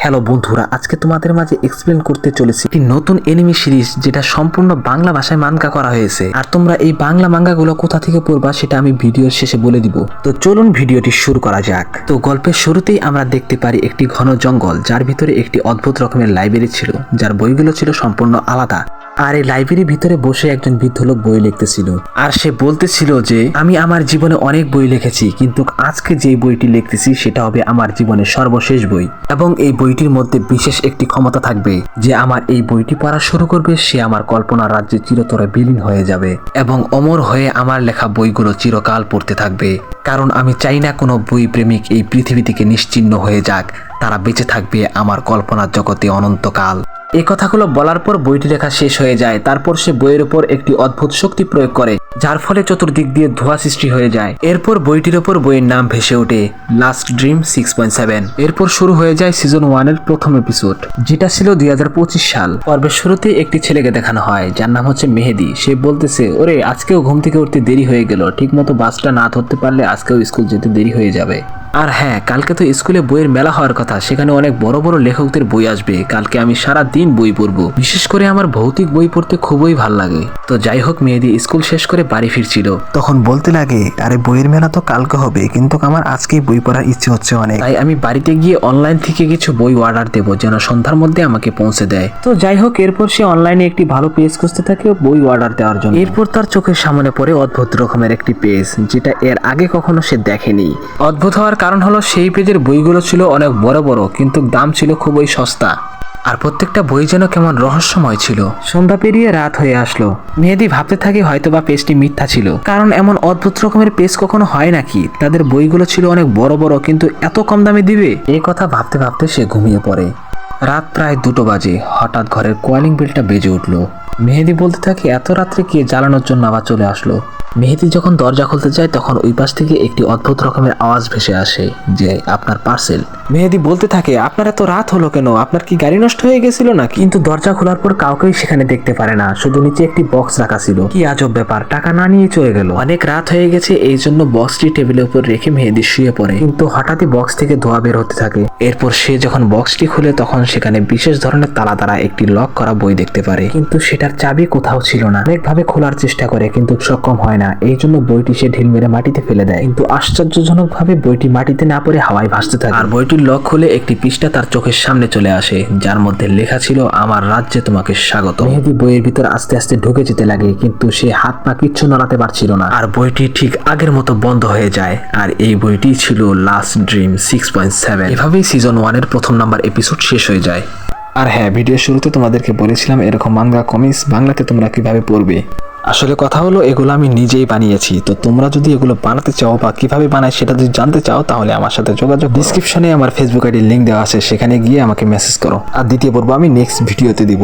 Hello বন্ধুরা, আজকে তোমাদের মাঝে এক্সপ্লেন করতে চলেছি একটি নতুন এনিমি সিরিজ যেটা সম্পূর্ণ বাংলা ভাষায় মাঙ্গা করা হয়েছে। আর তোমরা এই বাংলা মাঙ্গাগুলো কোথা থেকে পড়বা সেটা আমি ভিডিওর শেষে বলে দিব। তো চলুন ভিডিওটি শুরু করা যাক। তো গল্পের শুরুতেই আমরা দেখতে পারি একটি ঘন জঙ্গল, যার ভিতরে একটি অদ্ভুত রকমের লাইব্রেরি ছিল, যার বইগুলো ছিল সম্পূর্ণ আলাদা। আর এই লাইব্রেরির ভিতরে বসে একজন বৃদ্ধ লোক বই লিখতেছিল, আর সে বলতেছিল যে আমি আমার জীবনে অনেক বই লিখেছি, কিন্তু আজকে যে বইটি লিখতেছি সেটা হবে আমার জীবনের সর্বশেষ বই, এবং এই বইটির মধ্যে বিশেষ একটি ক্ষমতা থাকবে যে আমার এই বইটি পড়া শুরু করবে সে আমার কল্পনার রাজ্যে চিরতরে বিলীন হয়ে যাবে এবং অমর হয়ে আমার লেখা বইগুলো চিরকাল পড়তে থাকবে। কারণ আমি চাই না কোনো বই প্রেমিক এই পৃথিবী থেকে নিশ্চিহ্ন হয়ে যাক, তারা বেঁচে থাকবে আমার কল্পনার জগতে অনন্তকাল। এই কথাগুলো বলার পর বইটি লেখা শেষ হয়ে যায়। তারপর সে বইয়ের উপর একটি অদ্ভুত শক্তি প্রয়োগ করে, যার ফলে চতুর্দিক দিয়ে ধোঁয়া সৃষ্টি হয়ে যায়। এরপর বইটির উপর বইয়ের নাম ভেসে ওঠে, লাস্ট ড্রিম 6.7। এরপর শুরু হয়ে যায় সিজন 1 এর প্রথম এপিসোড, যেটা ছিল 2025 সাল। পর্বের শুরুতে একটি ছেলেকে দেখানো হয় যার নাম হচ্ছে মেহেদি। সে বলতেছে, ওরে আজকেও ঘুম থেকে উঠতে দেরি হয়ে গেল, ঠিক মতো বাসটা না ধরতে পারলে আজকেও স্কুল যেতে দেরি হয়ে যাবে। আর হ্যাঁ, কালকে তো স্কুলে বইয়ের মেলা হওয়ার কথা, সেখানে অনেক বড় বড় লেখকদের বই আসবে। কালকে আমি সারা দিন বই পড়বো, বিশেষ করে আমার ভৌতিক বই পড়তে খুবই ভাল লাগে। তো যাই হোক, মেহেদি স্কুল শেষ করে বাড়ি ফিরছিল, তখন বলতে লাগে, আরে বইয়ের মেলা তো কালকে হবে, কিন্তু আমার আজকেই বই পড়ার ইচ্ছে হচ্ছে অনেক, তাই আমি বাড়িতে গিয়ে অনলাইন থেকে কিছু বই অর্ডার দেবো যেন সন্ধ্যার মধ্যে আমাকে পৌঁছে দেয়। তো যাই হোক, এরপর সে অনলাইনে একটি ভালো পেজ খুঁজতে থাকে বই অর্ডার দেওয়ার জন্য। এরপর তার চোখের সামনে পড়ে অদ্ভুত রকমের একটি পেজ, যেটা এর আগে কখনো সে দেখেনি। অদ্ভুত হওয়ার কারণ হলো সেই পেজের বইগুলো ছিল অনেক বড় বড়, কিন্তু দাম ছিল খুবই সস্তা, আর প্রত্যেকটা বই যেন কেমন রহস্যময় ছিল। সন্ধ্যা পেরিয়ে রাত হয়ে আসলো। মেহেদি ভাবতে থাকে হয়তোবা পেজটি মিথ্যা ছিল, কারণ এমন অদ্ভুত রকমের পেজ কখনো হয় নাকি। তাদের বইগুলো ছিল অনেক বড় বড়, কিন্তু এত কম দামে দিবে, এই কথা ভাবতে ভাবতে সে ঘুমিয়ে পড়ে। রাত প্রায় 2টো বাজে, হঠাৎ ঘরের কলিং বেলটা বেজে উঠলো। মেহেদি বলতে থাকে, এত রাত্রে কে জ্বালানোর জন্য আবার চলে আসলো। মেহেদি যখন দরজা খুলতে যায় তখন ওই পাশ থেকে একটি অদ্ভুত রকমের আওয়াজ ভেসে আসে যে আপনার পার্সেল। মেহেদি বলতে থাকে, আপনার এত রাত হলো কেন, আপনার কি গাড়ি নষ্ট হয়ে গেছিল না? কিন্তু দরজা খোলার পর কাউকেই সেখানে দেখতে পারে না, শুধু নিচে একটি বক্স রাখা ছিল। কি আজব ব্যাপার, টাকা না নিয়ে চলে গেল। অনেক রাত হয়ে গেছে, এই জন্য বক্সটি টেবিলের উপর রেখে মেহেদি শুয়ে পড়ে, কিন্তু হঠাৎই বক্স থেকে ধোঁয়া বের হতে থাকে। এরপর সে যখন বক্সটি খুলে তখন সেখানে বিশেষ ধরনের তালা দ্বারা একটি লক করা বই দেখতে পারে, কিন্তু সেটার চাবি কোথাও ছিল না। অনেকভাবে খোলার চেষ্টা করে কিন্তু সক্ষম হয় না, এই জন্য বইটি সে ঢিল মেরে মাটিতে ফেলে দেয়। কিন্তু আশ্চর্যজনক ভাবে বইটি মাটিতে না পড়ে হাওয়ায় ভাসতে থাকে। আর বইটির লক খুলে একটি পৃষ্ঠা তার চোখের সামনে চলে আসে, যার মধ্যে লেখা ছিল, আমার রাজ্যে তোমাকে স্বাগত। মেহেদি বইয়ের ভিতর আস্তে আস্তে ঢুকে যেতে লাগে, কিন্তু সে হাত পা কিচ্ছু নড়াতে পারছিল না, আর বইটি ঠিক আগের মতো বন্ধ হয়ে যায়। আর এই বইটি ছিল লাস্ট ড্রিম 6.7। এভাবেই সিজন 1 এর প্রথম নাম্বার এপিসোড শেষ হয়ে যায়। আর হ্যাঁ, ভিডিওর শুরুতে তোমাদেরকে বলেছিলাম এরকম মাঙ্গা কমিক্স বাংলাতে তোমরা কিভাবে পড়বে। আসলে কথা হলো, এগুলো আমি নিজেই বানিয়েছি। তো তোমরা যদি এগুলো বানাতে চাও বা কিভাবে বানাই সেটা যদি জানতে চাও, তাহলে আমার সাথে যোগাযোগ। ডিসক্রিপশনে আমার ফেসবুক আইডির লিঙ্ক দেওয়া আছে, সেখানে গিয়ে আমাকে মেসেজ করো। আর দ্বিতীয় পর্ব আমি নেক্সট ভিডিওতে দিব।